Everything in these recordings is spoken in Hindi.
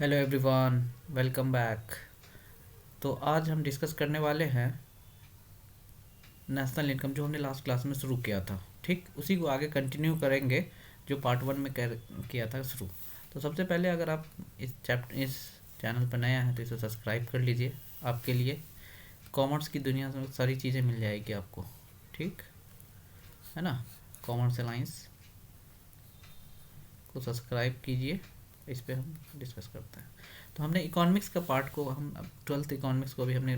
Hello everyone, welcome back. तो आज हम डिस्कस करने वाले हैं नेशनल इनकम, जो हमने लास्ट क्लास में शुरू किया था। ठीक उसी को आगे कंटिन्यू करेंगे जो पार्ट वन में किया था शुरू। तो सबसे पहले अगर आप इस चैनल पर नया हैं तो इसे सब्सक्राइब कर लीजिए। आपके लिए कॉमर्स की दुनिया में सारी चीज़ें मिल जाएगी आपको। ठीक है ना। कॉमर्स अलाइंस को सब्सक्राइब कीजिए। इस पे हम डिस्कस करते हैं। तो हमने इकोनॉमिक्स का पार्ट को हम अब 12th इकोनॉमिक्स को भी हमने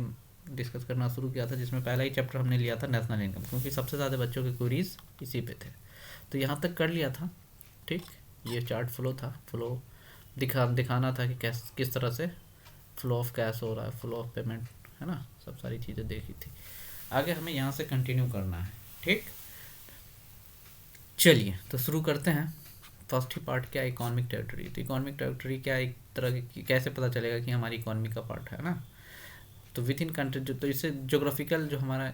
डिस्कस करना शुरू किया था, जिसमें पहला ही चैप्टर हमने लिया था नेशनल इनकम, क्योंकि सबसे ज़्यादा बच्चों के क्वेरीज इसी पे थे। तो यहाँ तक कर लिया था। ठीक, ये चार्ट फ्लो था। फ्लो दिखाना था कि किस तरह से फ्लो ऑफ कैश हो रहा है, फ्लो ऑफ पेमेंट, है ना। सब सारी चीज़ें देखी थी। आगे हमें यहाँ से कंटिन्यू करना है। ठीक, चलिए तो शुरू करते हैं। फर्स्ट ही पार्ट क्या है, इकोनॉमिक टेरिटरी। तो इकोनॉमिक टेरिटरी क्या, एक तरह की कैसे पता चलेगा कि हमारी इकोनॉमी का पार्ट है ना। तो विद इन कंट्री जो, तो इससे जोग्राफिकल जो हमारा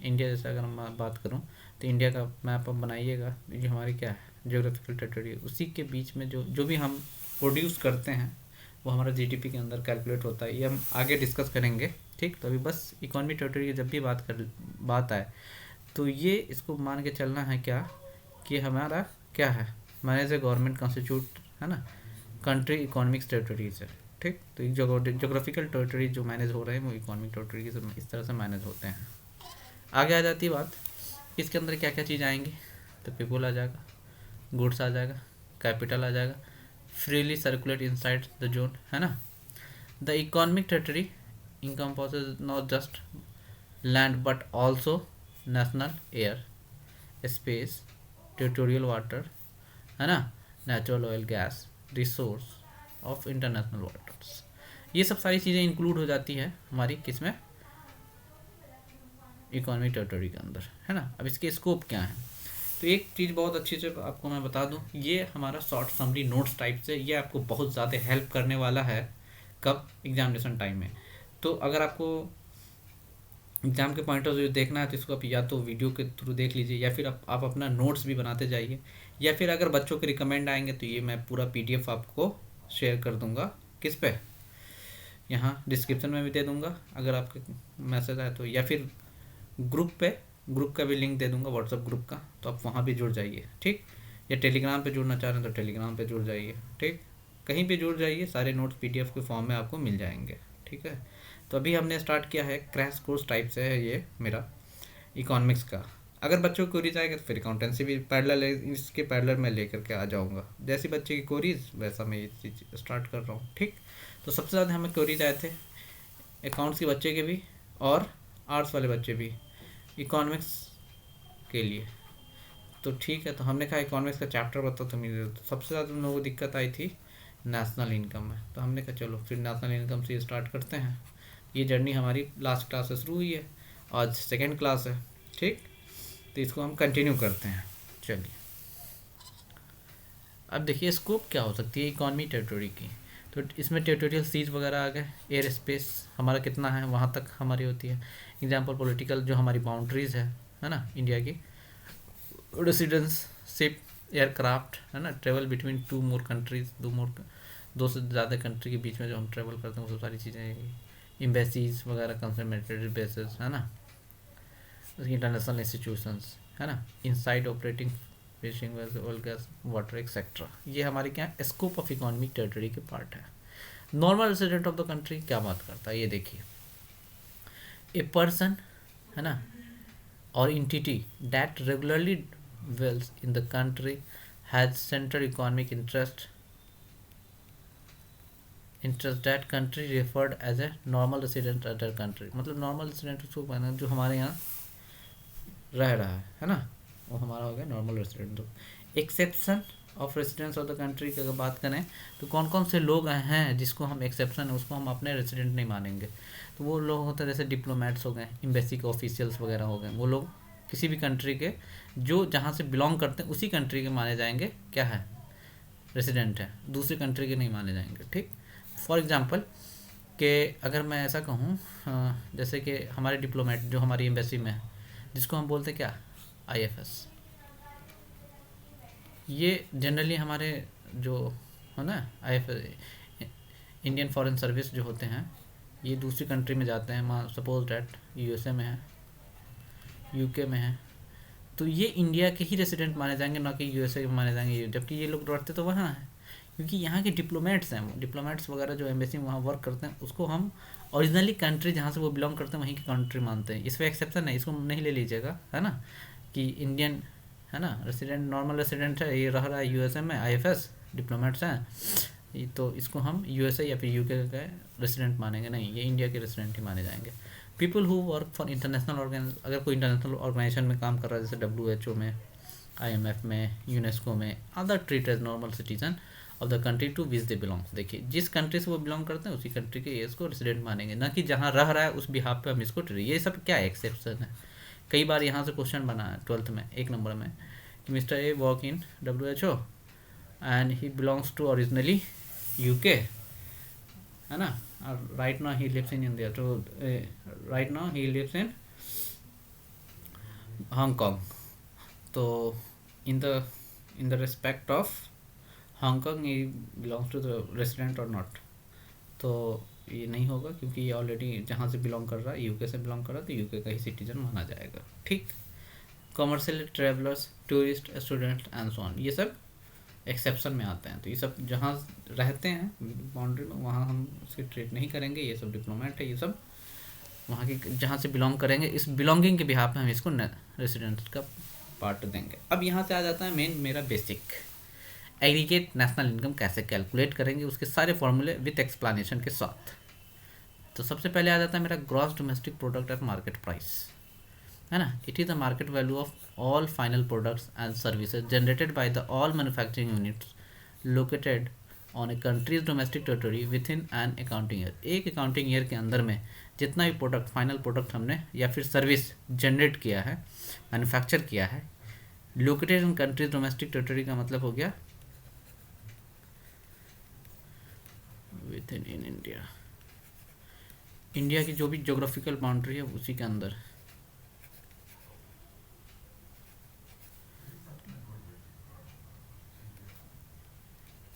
इंडिया, जैसे अगर मैं बात करूं तो इंडिया का मैप आप बनाइएगा। जो हमारी क्या है जोग्राफिकल टेरिटरी, उसी के बीच में जो जो भी हम प्रोड्यूस करते हैं वो हमारा जीडीपी के अंदर कैलकुलेट होता है। ये हम आगे डिस्कस करेंगे। ठीक, तो अभी बस इकोनॉमिक टेरिटरी की जब भी बात आए तो ये इसको मान के चलना है क्या, कि हमारा क्या है, मैनेज ए गवर्नमेंट कॉन्स्टिट्यूट, है ना, कंट्री इकोनॉमिक्स टेरिटरीज है। ठीक, तो एक जोग्राफिकल टेरिटरी जो मैनेज हो रहे हैं वो इकोनॉमिक टेरिटरी इस तरह से मैनेज होते हैं। आगे आ जाती है बात, इसके अंदर क्या क्या चीज़ आएंगी। तो पीपल आ जाएगा, गुड्स आ जाएगा, कैपिटल आ जाएगा, freely circulate inside the zone, है ना। The economic territory encompasses not just land but also national air, space, territorial water, है ना, natural oil, gas, resource of international waters. ये सब सारी चीज़ें इंक्लूड हो जाती है हमारी किसमें, इकोनॉमिक टेरिटरी के अंदर, है ना। अब इसके स्कोप क्या है, तो एक चीज़ बहुत अच्छी से आपको मैं बता दूं, ये हमारा शॉर्ट समरी नोट्स टाइप से, ये आपको बहुत ज़्यादा हेल्प करने वाला है कब, एग्जामिनेशन टाइम में। तो अगर आपको एग्जाम के पॉइंट ऑफ व्यू देखना है तो इसको आप या तो वीडियो के थ्रू देख लीजिए, या फिर आप अपना नोट्स भी बनाते जाइए, या फिर अगर बच्चों के रिकमेंड आएंगे तो ये मैं पूरा पीडीएफ आपको शेयर कर दूंगा। किस पे, यहाँ डिस्क्रिप्शन में भी दे दूंगा अगर आपके मैसेज आए तो, या फिर ग्रुप का भी लिंक दे दूंगा, व्हाट्सअप ग्रुप का, तो आप वहाँ भी जुड़ जाइए। ठीक, या टेलीग्राम पे जुड़ना चाह रहे हैं तो टेलीग्राम पे जुड़ जाइए। ठीक, कहीं पे जुड़ जाइए, सारे नोट्स पीडीएफ के फॉर्म में आपको मिल जाएंगे। ठीक है, तो अभी हमने स्टार्ट किया है, क्रैश कोर्स टाइप से है ये मेरा इकोनॉमिक्स का। अगर बच्चों को क्वेरीज आएगा तो फिर अकाउंटेंसी भी पैरेलल, इसके पैरेलल में लेकर के आ जाऊँगा। जैसी बच्चे की क्वेरीज वैसा मैं ये चीज़ स्टार्ट कर रहा हूँ। ठीक, तो सबसे ज़्यादा हमें क्वेरीज आए थे अकाउंट्स के बच्चे के भी और आर्ट्स वाले बच्चे भी इकोनॉमिक्स के लिए। तो ठीक है, तो हमने कहा इकोनॉमिक्स का चैप्टर बताओ, तो मुझे तो सबसे ज़्यादा उन लोगों को दिक्कत आई थी नेशनल इनकम में। तो हमने कहा चलो फिर नेशनल इनकम से स्टार्ट करते हैं। ये जर्नी हमारी लास्ट क्लास से शुरू हुई है, आज सेकेंड क्लास है। ठीक, तो इसको हम कंटिन्यू करते हैं। चलिए, अब देखिए स्कोप क्या हो सकती है इकॉनमी टेरिटरी की। तो इसमें टेरिटोरियल सीज वगैरह आ गए, एयर स्पेस हमारा कितना है वहाँ तक हमारी होती है। एग्जाम्पल पॉलिटिकल जो हमारी बाउंड्रीज़ है ना इंडिया की, रेसिडेंसशिप, एयरक्राफ्ट, है ना, ट्रेवल बिटवीन टू मोर कंट्रीज, दो से ज़्यादा कंट्री के बीच में जो हम ट्रेवल करते हैं वो सब सारी चीज़ें, एम्बेसीज वगैरह, कंसोलिडेटेड बेसिस, है ना, इंटरनेशनल इंस्टीट्यूशंस, है ना, inside operating fishing, oil, gas, water etcetera. ये हमारे क्या स्कोप ऑफ इकोनॉमिक टेरिटरी के पार्ट है। Normal resident of the country क्या बात करता है, ये देखिए, ए पर्सन, है ना, or entity that regularly dwells in the country has central economic interest that country referred as a normal resident other country। मतलब नॉर्मल रेसिडेंट उसको कहना जो हमारे यहाँ रह रहा है ना, वो हमारा हो गया नॉर्मल रेसिडेंट। तो exception of residence of the country की अगर बात करें तो कौन कौन से लोग हैं जिसको हम एक्सेप्शन है उसको हम अपने रेसिडेंट नहीं मानेंगे। तो वो लोग होते हैं जैसे डिप्लोमेट्स हो गए, एम्बेसी के ऑफिशियल्स वगैरह हो गए, वो लोग किसी भी कंट्री के जो जहाँ से बिलोंग करते हैं उसी कंट्री के माने जाएंगे, क्या है, रेसिडेंट है, दूसरी कंट्री के नहीं माने जाएंगे। ठीक, फॉर एग्जांपल कि अगर मैं ऐसा कहूँ, जैसे कि हमारे डिप्लोमेट जो हमारी एम्बेसी में है, जिसको हम बोलते हैं क्या, आईएफएस, ये जनरली हमारे जो है ना आईएफएस इंडियन फॉरेन सर्विस जो होते हैं ये दूसरी कंट्री में जाते हैं, मान सपोज डैट यूएसए में है, यूके में है, तो ये इंडिया के ही रेसिडेंट माने जाएंगे, ना कि यूएसए के माने जाएंगे, जबकि ये लोग रहते तो वहाँ हैं, क्योंकि यहाँ के डिप्लोमेट्स हैं, डिप्लोमेट्स वगैरह जो एम्बेसी में वहाँ वर्क करते हैं उसको हम ओरिजिनली कंट्री जहाँ से वो बिलोंग करते हैं वहीं की कंट्री मानते हैं। इसमें एक्सेप्शन है, इसको नहीं ले लीजिएगा, है ना, कि इंडियन है ना रेसिडेंट, नॉर्मल रेसिडेंट है, ये रह रहा है यूएसए में, आईएफएस डिप्लोमेट्स हैं, तो इसको हम यूएसए या फिर यूके के रेसिडेंट मानेंगे, नहीं, ये इंडिया के रेसिडेंट ही माने जाएंगे। People who work for international अगर कोई इंटरनेशनल ऑर्गेनाइजेशन में काम कर रहा है, जैसे WHO में, IMF में, यूनेस्को में, other treat as normal citizen of the country to which they belongs. देखिए जिस कंट्री से वो बिलोंग करते हैं उसी कंट्री के इसको रेसिडेंट मानेंगे, ना कि जहाँ रह रहा है उस बिहाफ पे हम इसको ये सब क्या एक्सेप्शन है। कई बार यहाँ से क्वेश्चन बना है 12th में 1 नंबर में कि mister A work in WHO and he belongs to originally UK, है ना, right now he lives in India, so right now he lives in Hong Kong, so in the respect of Hong Kong he belongs to the resident or not, तो ये नहीं होगा, क्योंकि ये ऑलरेडी जहाँ से बिलोंग कर रहा है, यूके से बिलोंग कर रहा है, तो यूके का ही सिटीजन माना जाएगा। ठीक, commercial travellers, tourist, student and so on, ये सब एक्सेप्शन में आते हैं। तो ये सब जहाँ रहते हैं बाउंड्री में वहाँ हम उसकी ट्रीट नहीं करेंगे, ये सब डिप्लोमेट है, ये सब वहाँ की जहाँ से बिलोंग करेंगे, इस बिलोंगिंग के बिहाफ में हम इसको रेसिडेंट का पार्ट देंगे। अब यहाँ से आ जाता है मेन मेरा बेसिक, एग्रीगेट नेशनल इनकम कैसे कैलकुलेट करेंगे, उसके सारे फॉर्मूले विथ एक्सप्लेनेशन के साथ। तो सबसे पहले आ जाता है मेरा gross domestic product eight market price, है ना। It is the market value of all final products and services generated by the all manufacturing units located on A countries domestic territory with in an accounting year. एक अकाउंटिंग ईयर के अंदर में जितना भी प्रोडक्ट, फाइनल प्रोडक्ट हमने या फिर सर्विस जनरेट किया है, मैन्युफैक्चर किया है, located in countries domestic territory का मतलब हो गया विद इन इंडिया, इंडिया की जो भी ज्योग्राफिकल बाउंड्री है उसी के अंदर।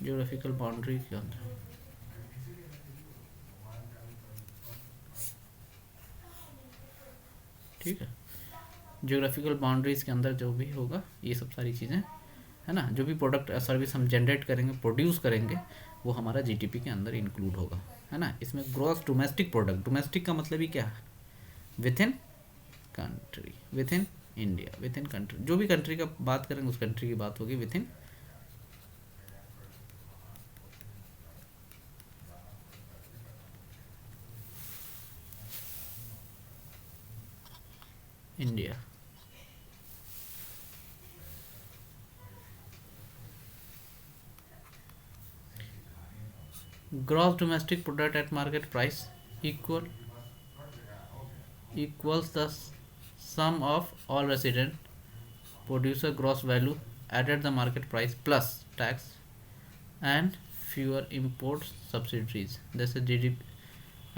ज्योग्राफिकल बाउंड्री के अंदर ठीक है, ज्योग्राफिकल बाउंड्रीज के अंदर जो भी होगा ये सब सारी चीज़ें, है ना, जो भी प्रोडक्ट सर्विस हम जनरेट करेंगे, प्रोड्यूस करेंगे, वो हमारा जीडीपी के अंदर इंक्लूड होगा, है ना। इसमें ग्रॉस डोमेस्टिक प्रोडक्ट, डोमेस्टिक का मतलब ही क्या है, with in country, with in India, with in country, जो भी कंट्री का बात करेंगे उस कंट्री की बात होगी with in India. Gross domestic product eight market price equals the sum of all resident producer gross value added the market price plus tax and fewer import subsidies। जैसे जीडीपी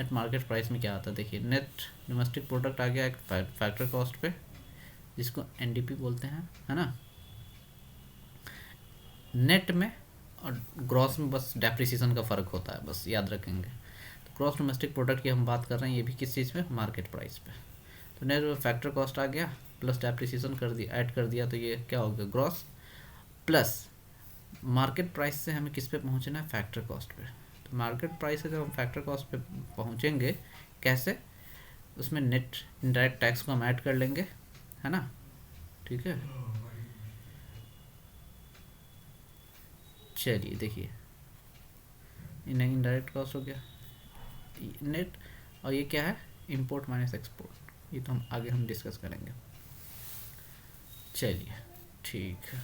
एट मार्केट प्राइस में क्या आता है, देखिए नेट डोमेस्टिक प्रोडक्ट आ गया एक फैक्टर कॉस्ट पे, जिसको एनडीपी बोलते हैं, है ना। नेट में और ग्रॉस में बस डेप्रिसिएशन का फ़र्क होता है, बस याद रखेंगे। तो ग्रॉस डोमेस्टिक प्रोडक्ट की हम बात कर रहे हैं, ये भी किस चीज़ पे, मार्केट प्राइस पे। तो नेट फैक्टर कॉस्ट आ गया प्लस डेप्रिसिएशन कर दिया, ऐड कर दिया, तो ये क्या हो गया, ग्रॉस प्लस मार्केट प्राइस से हमें किस पे पहुंचना है, फैक्टर कॉस्ट पे। तो मार्केट प्राइस से जब हम फैक्टर कॉस्ट पे पहुंचेंगे, कैसे, उसमें नेट इनडायरेक्ट टैक्स को हम ऐड कर लेंगे, है ना, ठीक है। चलिए देखिए, इन्हें इनडायरेक्ट कॉस्ट हो गया नेट, और ये क्या है, इंपोर्ट माइनस एक्सपोर्ट, ये तो हम आगे हम डिस्कस करेंगे। चलिए ठीक है,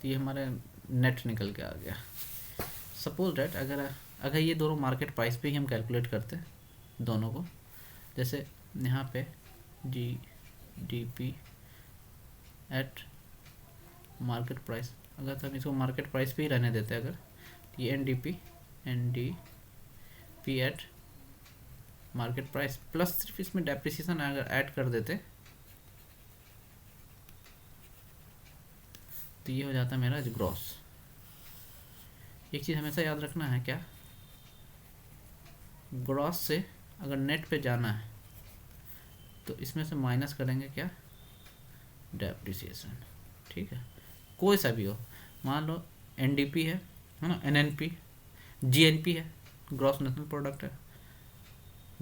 तो ये हमारे नेट निकल के आ गया। सपोज डैट अगर ये दोनों मार्केट प्राइस पे ही हम कैलकुलेट करते हैं दोनों को, जैसे यहाँ पे जीडीपी एट मार्केट प्राइस, अगर तो हम इसको मार्केट प्राइस पे ही रहने देते हैं, अगर ये NDP at market price plus सिर्फ इसमें डेप्रिसिएशन अगर ऐड कर देते तो ये हो जाता है मेरा ग्रॉस। एक चीज़ हमेशा याद रखना है, क्या, ग्रॉस से अगर नेट पे जाना है तो इसमें से माइनस करेंगे क्या, डेप्रिसिएशन। ठीक है, कोई सा भी हो, मान लो एनडीपी है ना, एनएनपी, जीएनपी है, ग्रॉस नेशनल प्रोडक्ट है,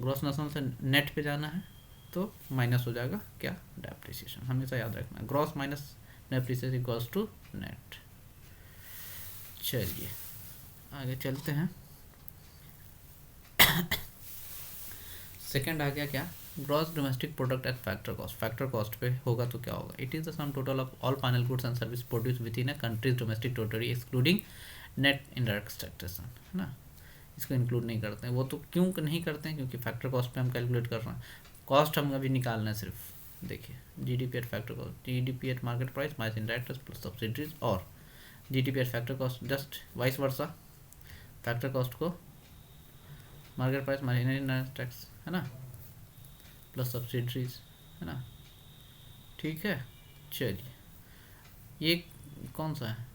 ग्रॉस नेशनल से नेट पे जाना है तो माइनस हो जाएगा क्या, डेप्रिसिएशन। हमेशा याद रखना, gross minus depreciation equals to net. चलिए आगे चलते हैं। सेकंड आ गया क्या, gross domestic product at factor cost. Factor cost पे होगा तो क्या होगा, it is the sum total of all final goods and service produce within a countries domestic territory excluding net indirect taxation, है ना। इसको इंक्लूड नहीं करते हैं, वो तो क्यों नहीं करते हैं, क्योंकि फैक्टर कॉस्ट पे हम कैलकुलेट कर रहे हैं, कॉस्ट हम अभी निकालना है सिर्फ। देखिए GDP at factor cost, GDP at market price minus indirect plus subsidies, और GDP at factor cost just vice versa, factor cost को market price minus indirect tax, है ना, प्लस सब्सिडीज, है ना। ठीक है, चलिए ये कौन सा है,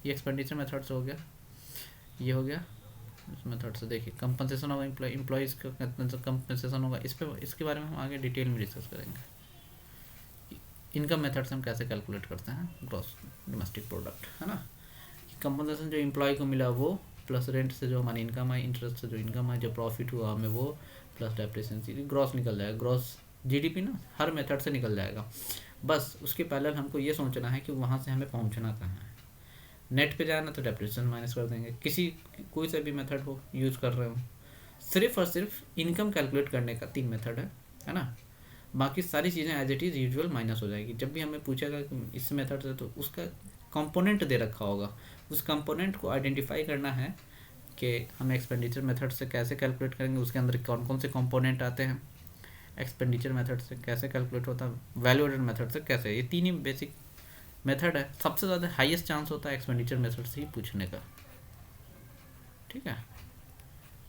ये एक्सपेंडिचर मेथड से हो गया, ये हो गया इस मेथड से। देखिए कंपनसेशन होगा, एम्प्लॉइज का कितना कंपनसेशन होगा, इस पे इसके बारे में हम आगे डिटेल में डिस्कस करेंगे। इनकम मेथड से हम कैसे कैलकुलेट करते हैं ग्रॉस डोमेस्टिक प्रोडक्ट, है ना। कंपनसेशन जो एम्प्लॉय को मिला वो, प्लस रेंट से जो हमारी इनकम है, इंटरेस्ट से जो इनकम है, जो प्रॉफिट हुआ हमें वो, प्लस डेप्रिसिएशन, ग्रॉस निकल जाएगा, ग्रॉस जीडीपी ना हर मेथड से निकल जाएगा। बस उसके पहले हमको ये सोचना है कि वहाँ से हमें पहुँचना कहाँ है। नेट पे जाना तो डेप्रिसिएशन माइनस कर देंगे, किसी कोई सा भी मेथड हो यूज़ कर रहे हो, सिर्फ और सिर्फ इनकम कैलकुलेट करने का 3 मेथड है ना। बाकी सारी चीज़ें as it is usual minus हो जाएगी। जब भी हमें पूछेगा कि इस मेथड से, तो उसका कंपोनेंट दे रखा होगा, उस कंपोनेंट को आइडेंटिफाई करना है कि हम एक्सपेंडिचर मेथड से कैसे कैलकुलेट करेंगे, उसके अंदर कौन कौन से कंपोनेंट आते हैं, एक्सपेंडिचर मेथड से कैसे कैलकुलेट होता है, वैल्यू एडेड मेथड से कैसे, ये 3 ही बेसिक मेथड है। सबसे ज़्यादा हाईएस्ट चांस होता है एक्सपेंडिचर मेथड से ही पूछने का, ठीक है।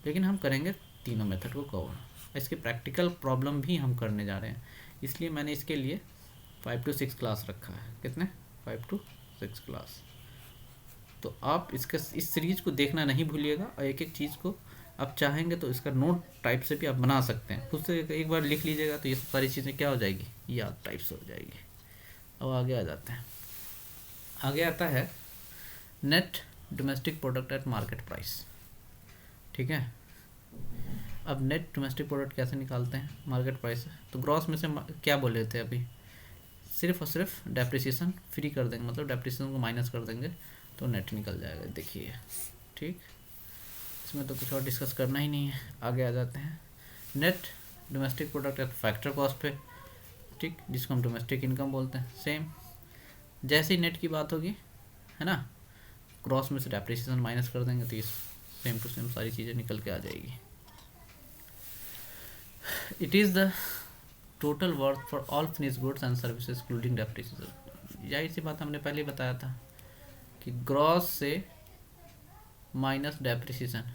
लेकिन हम करेंगे तीनों मेथड को कवर, इसके प्रैक्टिकल प्रॉब्लम भी हम करने जा रहे हैं, इसलिए मैंने इसके लिए 5 to 6 क्लास रखा है। कितने, 5 to 6 क्लास। तो आप इसका इस सीरीज को देखना नहीं भूलिएगा, और एक एक चीज़ को आप चाहेंगे तो इसका नोट टाइप से भी आप बना सकते हैं, खुद से एक बार लिख लीजिएगा तो ये सब सारी चीज़ें क्या हो जाएगी, याद टाइप से हो जाएगी। अब आगे आ जाते हैं, आगे आता है net domestic product eight market price. ठीक है, अब नेट डोमेस्टिक प्रोडक्ट कैसे निकालते हैं मार्केट प्राइस से, तो ग्रॉस में से क्या बोले थे अभी, सिर्फ और सिर्फ डेप्रिसिएशन फ्री कर देंगे, मतलब डेप्रिसिएशन को माइनस कर देंगे तो नेट निकल जाएगा। देखिए ठीक, इसमें तो कुछ और डिस्कस करना ही नहीं है। आगे आ जाते हैं net domestic product at factor cost पे, ठीक, जिसको हम डोमेस्टिक इनकम बोलते हैं। सेम जैसे ही नेट की बात होगी, है ना, क्रॉस में से डेप्रिसिएशन माइनस कर देंगे तो इस सेम टू सेम सारी चीज़ें निकल के आ जाएगी। It is the total worth for all finish goods and services including depreciation. यही सी बात हमने पहले बताया था कि ग्रॉस से minus depreciation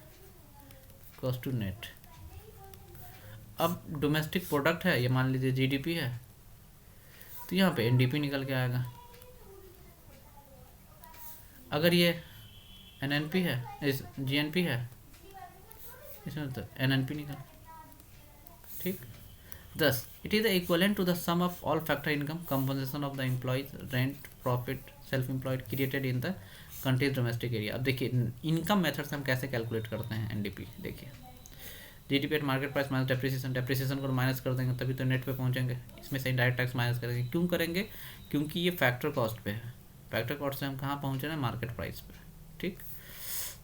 cost to net. अब डोमेस्टिक प्रोडक्ट है, ये मान लीजिए जीडीपी है, तो यहाँ पे एनडीपी निकल के आएगा। अगर ये एनएनपी है, इस जीएनपी है, इसमें तो एनएनपी निकल, ठीक। Thus, it is the equivalent to the sum of all factor income, compensation of the employees, rent, profit, self-employed created in the country's domestic area। अब देखिए इनकम मेथड से हम कैसे कैलकुलेट करते हैं एनडीपी। देखिए GDP at market price minus depreciation, depreciation को माइनस कर देंगे तभी तो नेट पे पहुंचेंगे। इसमें से इनडायरेक्ट टैक्स माइनस करेंगे, क्यों करेंगे, क्योंकि ये फैक्टर कॉस्ट पे है। फैक्टर कॉस्ट से हम कहाँ पहुँचे ना, मार्केट प्राइस पे, ठीक।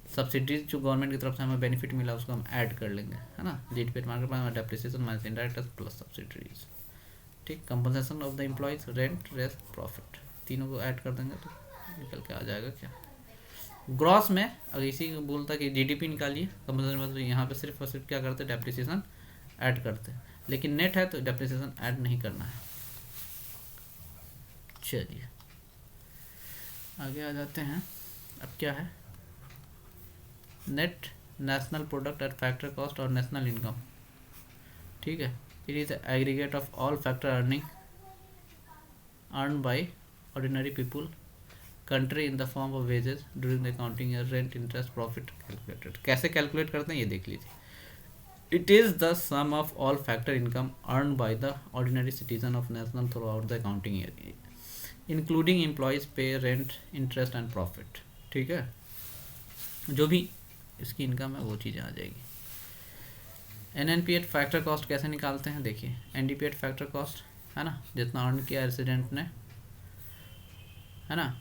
सब्सिडीज जो गवर्नमेंट की तरफ से हमें बेनिफिट मिला उसको हम ऐड कर लेंगे, है ना। जीडीपी मार्केट में depreciation minus indirect plus subsidies, ठीक। Compensation of the employees, rent, rest, profit, तीनों को ऐड कर देंगे तो निकल के आ जाएगा क्या, ग्रॉस में। अगर इसी को बोलता कि जीडीपी निकालिए कंपनसेशन में, तो यहाँ पे सिर्फ और सिर्फ क्या करते, डेप्रिसिएशन ऐड करते। लेकिन नेट है तो डेप्रिसिएशन ऐड नहीं करना है। चलिए आगे आ जाते हैं। अब क्या है, net national product at factor cost और नेशनल इनकम, ठीक है। It is aggregate of all factor earning earn by ordinary people country in the form of wages during the accounting year, rent, interest, profit calculated. कैसे कैलकुलेट करते हैं ये देख लीजिए। It is the sum of all factor income earn by the ordinary citizen of national throughout the accounting year including employees पे रेंट इंटरेस्ट एंड प्रॉफिट। ठीक है, जो भी इसकी इनकम है वो चीज़ें आ जाएगी। एनएनपी एट फैक्टर कॉस्ट कैसे निकालते हैं, देखिए एनडीपी एट फैक्टर कॉस्ट है ना, जितना अर्न किया रेसिडेंट ने, है ना,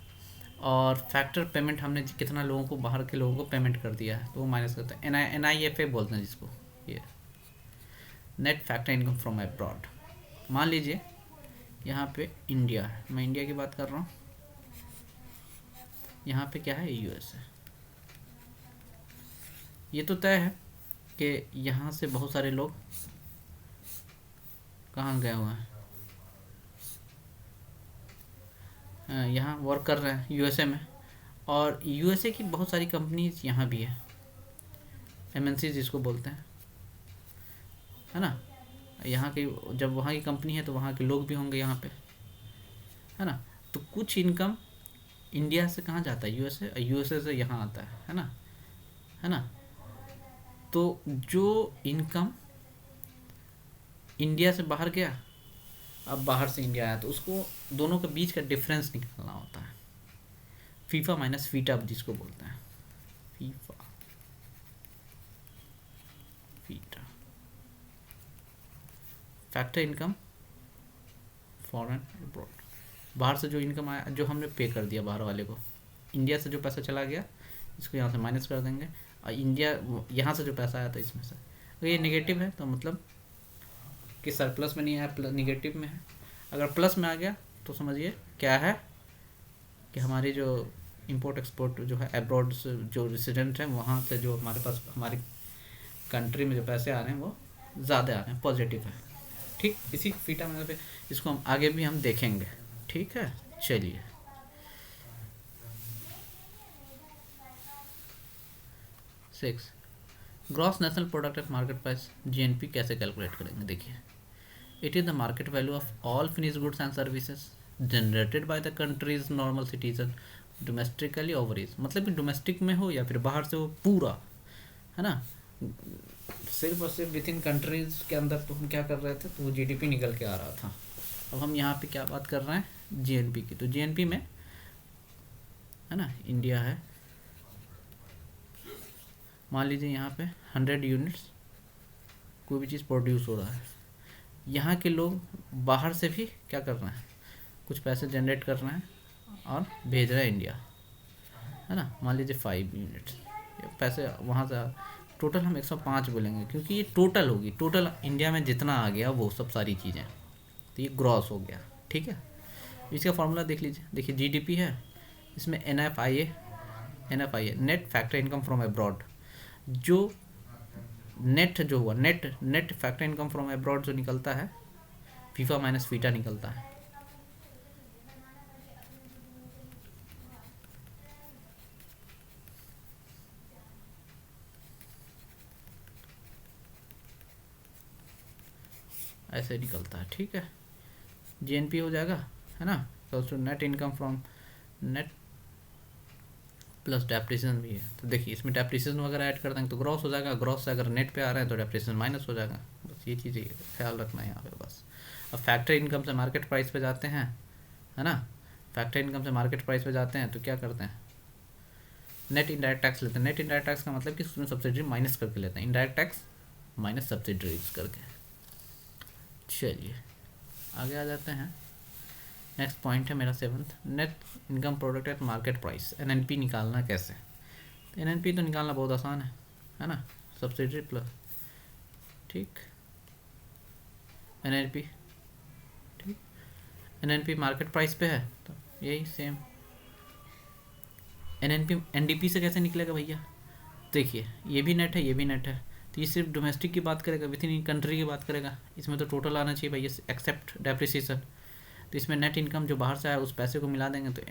और फैक्टर पेमेंट हमने कितना लोगों को, बाहर के लोगों को पेमेंट कर दिया है तो वो माइनस करते हैं, NIFA बोलते हैं जिसको, ये net factor income from abroad. मान लीजिए यहाँ पे इंडिया है, मैं इंडिया की बात कर रहा हूँ, यहाँ पे क्या है, US है। ये तो तय है कि यहाँ से बहुत सारे लोग कहाँ गए हुए हैं, यहाँ वर्क कर रहे हैं USA में, और USA की बहुत सारी कंपनीज यहाँ भी है, MNC जिसको बोलते हैं, है ना। यहाँ की जब वहाँ की कंपनी है तो वहाँ के लोग भी होंगे यहाँ पे, है ना। तो कुछ इनकम इंडिया से कहाँ जाता है, USA से यहाँ आता है ना, है ना। तो जो इनकम इंडिया से बाहर गया, अब बाहर से इंडिया आया, तो उसको दोनों के बीच का डिफरेंस निकालना होता है, फीफा माइनस फीटा जिसको बोलते हैं, FIFA FITA factor income foreign abroad. बाहर से जो इनकम आया, जो हमने पे कर दिया बाहर वाले को, इंडिया से जो पैसा चला गया इसको यहाँ से माइनस कर देंगे, और इंडिया यहाँ से जो पैसा आया था इसमें से, अगर ये नेगेटिव है तो मतलब कि सरप्लस में नहीं आया, निगेटिव में है। अगर प्लस में आ गया तो समझिए क्या है कि हमारी जो इंपोर्ट एक्सपोर्ट जो है अब्रॉड से जो रेसिडेंट हैं वहाँ से जो हमारे पास हमारी कंट्री में जो पैसे आ रहे हैं वो ज़्यादा आ रहे हैं, पॉजिटिव है। ठीक, इसी फीटा में पे इसको हम आगे भी हम देखेंगे। ठीक है, चलिए 6 gross national product eight market price GNP कैसे कैलकुलेट करेंगे, देखिए it is the market value of all finish goods and services generated by the countries normal citizen domestically overseas, मतलब कि डोमेस्टिक में हो या फिर बाहर से हो, पूरा, है ना, सिर्फ और सिर्फ विद इन कंट्रीज के अंदर तो हम क्या कर रहे थे, तो वो GDP निकल के आ रहा था। अब हम यहाँ पे क्या बात कर रहे हैं, GNP की, तो GNP में, है ना, इंडिया है, मान लीजिए यहाँ पे 100 यूनिट्स कोई भी चीज़ प्रोड्यूस हो रहा है, यहाँ के लोग बाहर से भी क्या कर रहे हैं, कुछ पैसे जनरेट कर रहे हैं और भेज रहे हैं इंडिया, है ना। मान लीजिए 5 यूनिट्स पैसे वहाँ से, टोटल हम 105 बोलेंगे क्योंकि ये टोटल होगी, टोटल इंडिया में जितना आ गया वो सब सारी चीज़ें, तो ये ग्रॉस हो गया। ठीक है, इसका फॉर्मूला देख लीजिए, देखिए GDP है, इसमें NFIA net factor income from abroad, जो नेट जो हुआ, net factor income from abroad जो निकलता है, फीफा माइनस फीटा निकलता है। ऐसे निकलता है। ठीक है, GNP हो जाएगा, है ना, तो net income from net plus depreciation भी है, तो देखिए इसमें डेप्रिसिएशन वगैरह ऐड कर देंगे तो ग्रॉस हो जाएगा, ग्रॉस से अगर नेट पे आ रहा है तो डेप्रिसिएशन माइनस हो जाएगा, बस ये चीज़ें ख्याल रखना है यहाँ पे बस। अब फैक्टर इनकम से मार्केट प्राइस पे जाते हैं, है ना, फैक्टर इनकम से मार्केट प्राइस पे जाते हैं तो क्या करते हैं, नेट इनडायरेक्ट टैक्स लेते हैं। नेट इनडायरेक्ट टैक्स का मतलब कि उसमें सब्सिडी माइनस करके लेते हैं, इनडायरेक्ट टैक्स माइनस सब्सिडीज करके। चलिए आगे आ जाते हैं, नेक्स्ट पॉइंट है मेरा 7th, net income product at market price, NNP निकालना कैसे। तो NNP तो निकालना बहुत आसान है ना, सब्सिडी प्लस, ठीक, NNP, ठीक, NNP मार्केट प्राइस पे है तो यही सेम। NDP से कैसे निकलेगा भैया, देखिए ये भी नेट है, ये भी नेट है, तो ये सिर्फ डोमेस्टिक की बात करेगा, विद इन कंट्री की बात करेगा, इसमें तो टोटल आना चाहिए भैया एक्सेप्ट डेप्रिसिएशन। तो इसमें नेट इनकम जो बाहर से आया उस पैसे को मिला देंगे, तो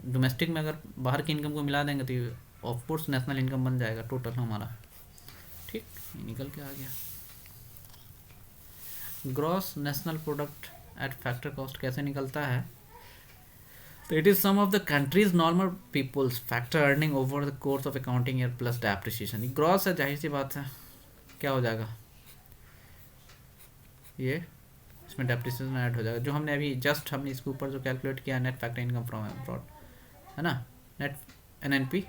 डोमेस्टिक में अगर बाहर की इनकम को मिला देंगे तो ये ऑफकोर्स नेशनल इनकम बन जाएगा टोटल हमारा। ठीक, ये निकल के आ गया। Gross national product at factor cost कैसे निकलता है, तो it is sum of the countries normal peoples factor earning over the course of accounting year plus depreciation. Gross है, जाहिर सी बात है क्या हो जाएगा, ये इसमें डेप्रिसिएशन ऐड हो जाएगा, जो हमने अभी जस्ट हमने इसके ऊपर जो कैलकुलेट किया net factor income from abroad, है ना, नेट NNP,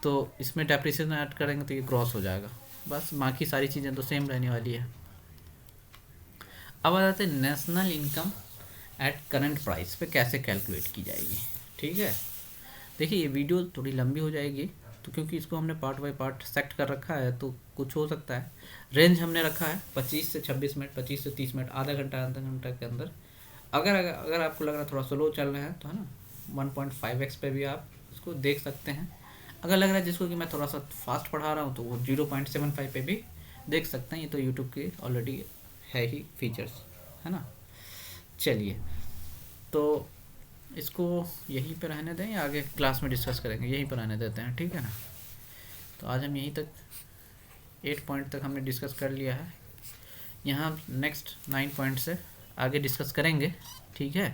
तो इसमें डेप्रिसिएशन ऐड करेंगे तो ये क्रॉस हो जाएगा। बस बाकी सारी चीज़ें तो सेम रहने वाली है। अब आ जाते हैं national income at current price पे कैसे कैलकुलेट की जाएगी। ठीक है, देखिए ये वीडियो थोड़ी लंबी हो जाएगी, तो क्योंकि इसको हमने पार्ट बाय पार्ट सेलेक्ट कर रखा है, तो कुछ हो सकता है। रेंज हमने रखा है 25 से 26 मिनट, 25 से 30 मिनट, आधा घंटा के अंदर। अगर आपको लग रहा है थोड़ा स्लो चल रहा है तो है ना 1.5x पे भी आप इसको देख सकते हैं। अगर लग रहा है जिसको कि मैं थोड़ा सा फास्ट पढ़ा रहा हूँ तो वो 0.75 पे भी देख सकते हैं। ये तो यूट्यूब के ऑलरेडी है ही फीचर्स, है ना। चलिए, तो इसको यहीं पर रहने दें या आगे क्लास में डिस्कस करेंगे? यहीं पर रहने देते हैं, ठीक है ना। तो आज हम यहीं तक 8 पॉइंट तक हमने डिस्कस कर लिया है। यहाँ नेक्स्ट 9 पॉइंट से आगे डिस्कस करेंगे, ठीक है।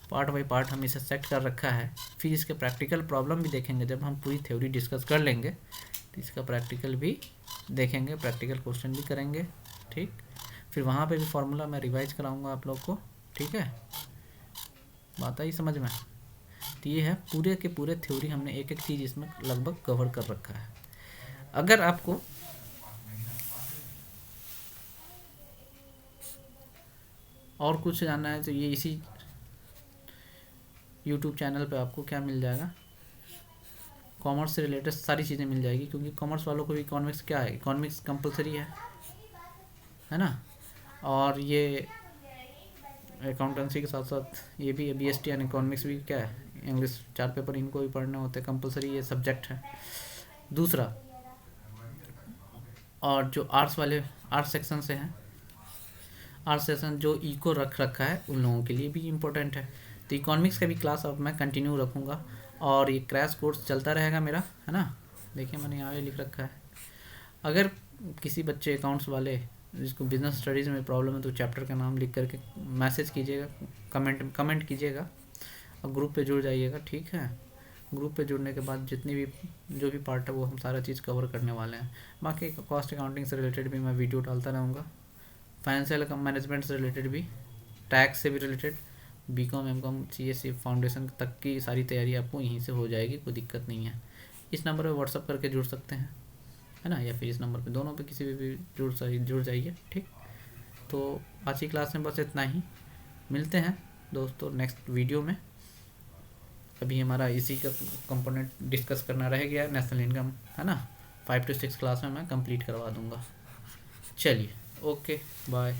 पार्ट बाय पार्ट हम इसे सेट कर रखा है। फिर इसके प्रैक्टिकल प्रॉब्लम भी देखेंगे। जब हम पूरी थ्योरी डिस्कस कर लेंगे तो इसका प्रैक्टिकल भी देखेंगे, प्रैक्टिकल क्वेश्चन भी करेंगे, ठीक। फिर वहाँ पे भी फार्मूला मैं रिवाइज कराऊंगा आप लोग को, ठीक है। बात आई समझ में? तो ये है पूरे के पूरे थ्योरी, हमने एक एक चीज़ इसमें लगभग कवर कर रखा है। अगर आपको और कुछ जानना है तो ये इसी YouTube चैनल पे आपको क्या मिल जाएगा, कॉमर्स से रिलेटेड सारी चीज़ें मिल जाएगी। क्योंकि कॉमर्स वालों को भी इकोनॉमिक्स क्या है, इकोनॉमिक्स कंपलसरी है ना। और ये अकाउंटेंसी के साथ साथ ये भी BST एंड इकोनॉमिक्स भी क्या है, इंग्लिश 4 पेपर इनको भी पढ़ने होते हैं, कंपलसरी ये सब्जेक्ट है। दूसरा, और जो आर्ट्स वाले आर्ट्स सेक्शन से हैं, आर्ट्स सेक्शन जो इको रख रखा है उन लोगों के लिए भी इम्पोर्टेंट है। तो इकोनॉमिक्स का भी क्लास अब मैं कंटिन्यू रखूँगा और ये क्रैश कोर्स चलता रहेगा मेरा, है ना। देखिए मैंने यहाँ पे लिख रखा है, अगर किसी बच्चे अकाउंट्स वाले जिसको बिजनेस स्टडीज़ में प्रॉब्लम है तो चैप्टर का नाम लिख करके मैसेज कीजिएगा, कमेंट कीजिएगा और ग्रुप पे जुड़ जाइएगा, ठीक है। ग्रुप पे जुड़ने के बाद जितनी भी जो भी पार्ट है वो हम सारा चीज़ कवर करने वाले हैं। बाकी कॉस्ट अकाउंटिंग से रिलेटेड भी मैं वीडियो डालता रहूँगा, फाइनेंशियल मैनेजमेंट से रिलेटेड भी, टैक्स से भी related, BCom MCom CSE foundation तक की सारी तैयारी आपको यहीं से हो जाएगी, कोई दिक्कत नहीं है। इस नंबर पे व्हाट्सअप करके जुड़ सकते हैं, है ना, या फिर इस नंबर पे, दोनों पे किसी भी जुड़ जाइए, ठीक। तो आज की क्लास में बस इतना ही, मिलते हैं दोस्तों नेक्स्ट वीडियो में। अभी हमारा इसी का कंपोनेंट डिस्कस करना रह गया, नेशनल इनकम, है ना। 5 से 6 क्लास में मैं कंप्लीट करवा दूँगा। चलिए, ओके, बाय।